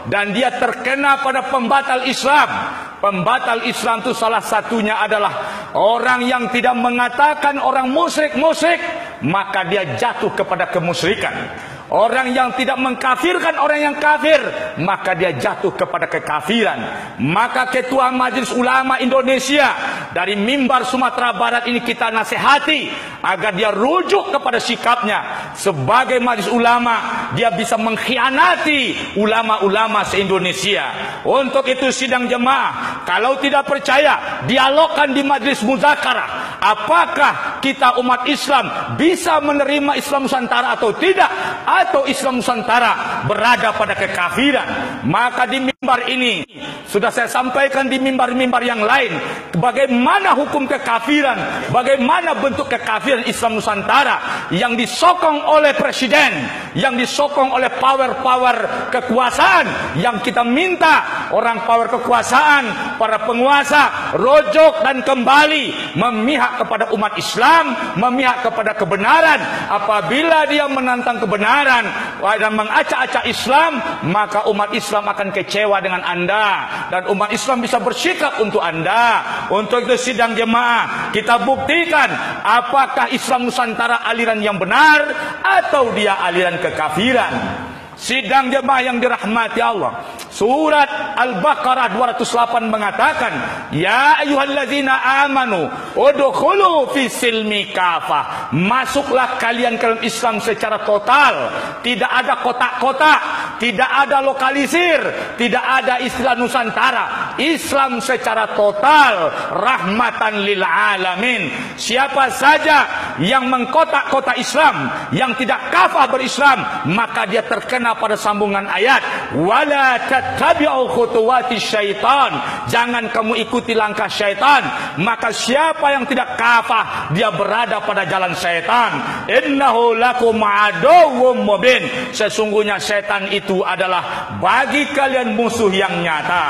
dan dia terkena pada pembatal Islam. Pembatal Islam itu salah satunya adalah orang yang tidak mengatakan orang musyrik, maka dia jatuh kepada kemusyrikan. Orang yang tidak mengkafirkan orang yang kafir, maka dia jatuh kepada kekafiran. Maka Ketua Majelis Ulama Indonesia dari mimbar Sumatera Barat ini kita nasihati agar dia rujuk kepada sikapnya. Sebagai majelis ulama, dia bisa mengkhianati ulama-ulama se-Indonesia. Untuk itu sidang jemaah, kalau tidak percaya, dialogkan di majelis muzakarah. Apakah kita umat Islam bisa menerima Islam Nusantara atau tidak? Atau Islam Nusantara berada pada kekafiran? Maka di mimbar ini sudah saya sampaikan di mimbar-mimbar yang lain, bagaimana hukum kekafiran, bagaimana bentuk kekafiran Islam Nusantara yang disokong oleh presiden, yang disokong oleh power-power kekuasaan, yang kita minta orang power kekuasaan, para penguasa rojok dan kembali memihak kepada umat Islam, memihak kepada kebenaran. Apabila dia menantang kebenaran dan mengacak-acak Islam, maka umat Islam akan kecewa dengan Anda, dan umat Islam bisa bersikap untuk Anda. Untuk itu sidang jemaah, kita buktikan apakah Islam Nusantara aliran yang benar atau dia aliran kekafiran. Sidang jemaah yang dirahmati Allah, surat Al-Baqarah 208 mengatakan, ya ayyuhallazina amanu udkhulu fi silmi kafah. Masuklah kalian ke dalam Islam secara total, tidak ada kotak-kotak, tidak ada lokalisir, tidak ada istilah Nusantara. Islam secara total, rahmatan lil alamin. Siapa saja yang mengkotak-kotak Islam, yang tidak kafah berislam, maka dia terkena pada sambungan ayat, wala tattabi'u khutuwati syaitan. Jangan kamu ikuti langkah syaitan. Maka siapa yang tidak kafah, dia berada pada jalan syaitan. Innahu lakum aduwwum mubin. Sesungguhnya syaitan itu adalah bagi kalian musuh yang nyata.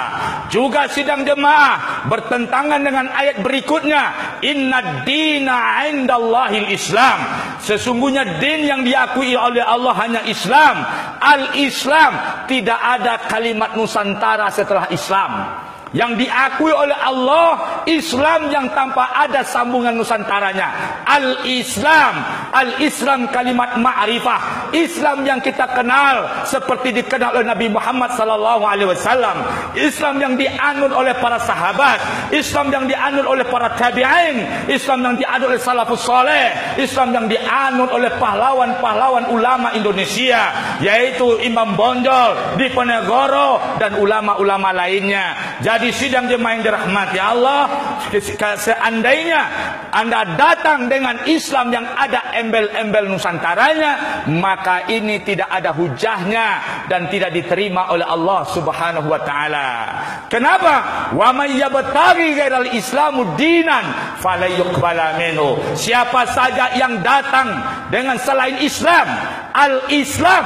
Juga sidang jemaah bertentangan dengan ayat berikutnya, inna dina indallahil Islam. Sesungguhnya din yang diakui oleh Allah hanya Islam. Al-Islam, tidak ada kalimat Nusantara setelah Islam. Yang diakui oleh Allah Islam yang tanpa ada sambungan Nusantaranya. Al-Islam, Al-Islam kalimat ma'rifah. Islam yang kita kenal seperti dikenal oleh Nabi Muhammad SAW. Islam yang dianut oleh para sahabat, Islam yang dianut oleh para tabi'in, Islam yang dianut oleh salafus saleh, Islam yang dianut oleh pahlawan-pahlawan ulama Indonesia, yaitu Imam Bonjol, Diponegoro, dan ulama-ulama lainnya. Jadi sidang jemaah yang dirahmati Allah, seandainya Anda datang dengan Islam yang ada embel-embel Nusantaranya, maka ini tidak ada hujahnya dan tidak diterima oleh Allah Subhanahu wa taala. Kenapa? Wa may yabtaghi ghairal islamu dinan falayuqbala minhu. Siapa saja yang datang dengan selain Islam, al-Islam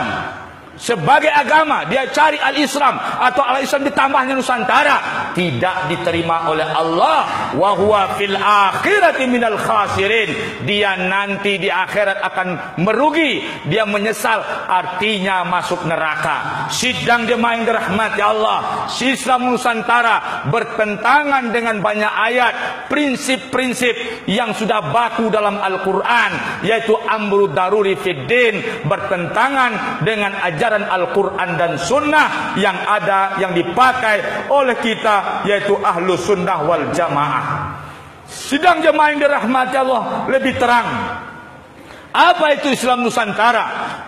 sebagai agama, dia cari al-Islam atau al-Islam ditambahnya Nusantara, tidak diterima oleh Allah. Wa huwa fil akhirati minal khasirin. Dia nanti di akhirat akan merugi, dia menyesal, artinya masuk neraka. Sidang jemaah yang dirahmati Allah, Islam Nusantara bertentangan dengan banyak ayat, prinsip-prinsip yang sudah baku dalam Al-Quran, yaitu amru daruri fid din, bertentangan dengan ajaran Al-Quran dan Sunnah yang ada, yang dipakai oleh kita, yaitu ahlu sunnah wal jamaah. Sidang jemaah yang dirahmati Allah, lebih terang apa itu Islam Nusantara.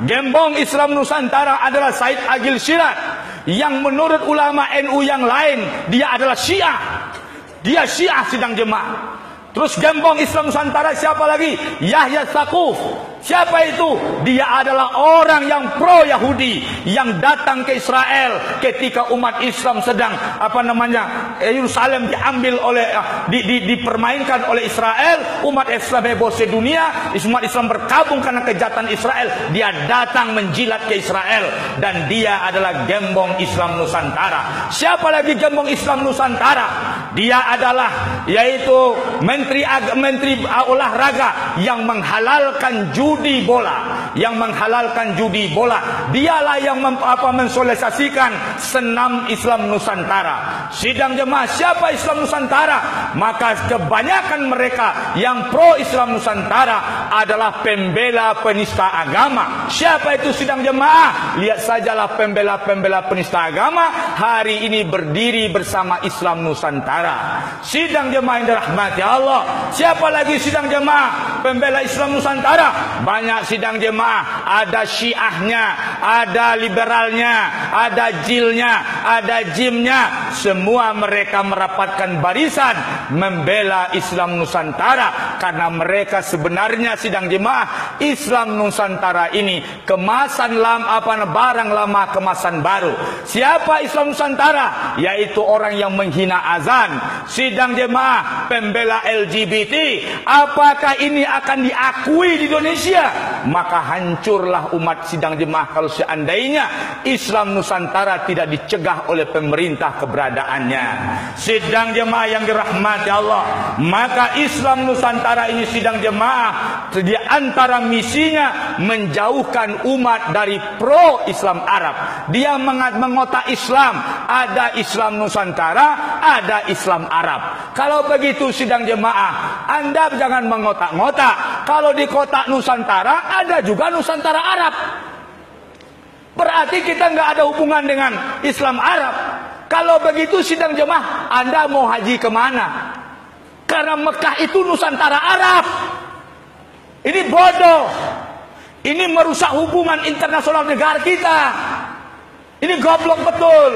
Gembong Islam Nusantara adalah Said Agil Sirat, yang menurut ulama NU yang lain dia adalah Syiah. Dia Syiah sidang jemaah. Terus gembong Islam Nusantara siapa lagi? Yahya Saquf. Siapa itu? Dia adalah orang yang pro Yahudi yang datang ke Israel ketika umat Islam sedang Yerusalem diambil oleh dipermainkan oleh Israel. Umat Islam heboh sedunia, umat Islam berkabung karena kejahatan Israel. Dia datang menjilat ke Israel dan dia adalah gembong Islam Nusantara. Siapa lagi gembong Islam Nusantara? Dia adalah yaitu menteri olahraga yang menghalalkan judi bola, yang menghalalkan judi bola. Dialah yang mensosialisasikan senam Islam Nusantara. Sidang jemaah, siapa Islam Nusantara? Maka kebanyakan mereka yang pro Islam Nusantara adalah pembela penista agama. Siapa itu sidang jemaah? Lihat sajalah pembela-pembela penista agama hari ini berdiri bersama Islam Nusantara. Sidang jemaah yang dirahmati Allah, siapa lagi sidang jemaah pembela Islam Nusantara? Banyak sidang jemaah, ada Syiahnya, ada liberalnya, ada jilnya, ada jimnya. Semua mereka merapatkan barisan membela Islam Nusantara, karena mereka sebenarnya sidang jemaah Islam Nusantara ini kemasan barang lama kemasan baru. Siapa Islam Nusantara? Yaitu orang yang menghina azan. Sidang jemaah pembela LGBT, apakah ini akan diakui di Indonesia? Maka hancurlah umat sidang jemaah kalau seandainya Islam Nusantara tidak dicegah oleh pemerintah keberadaannya. Sidang jemaah yang dirahmati Allah, maka Islam Nusantara ini sidang jemaah di antara misinya menjauhkan umat dari pro Islam Arab. Dia mengotak Islam, ada Islam Nusantara, ada Islam Arab. Kalau begitu sidang jemaah, Anda jangan mengotak-ngotak. Kalau di kotak Nusantara ada juga Nusantara Arab. Berarti kita nggak ada hubungan dengan Islam Arab. Kalau begitu sidang jemaah, Anda mau haji kemana? Karena Mekah itu Nusantara Arab. Ini bodoh. Ini merusak hubungan internasional negara kita. Ini goblok betul.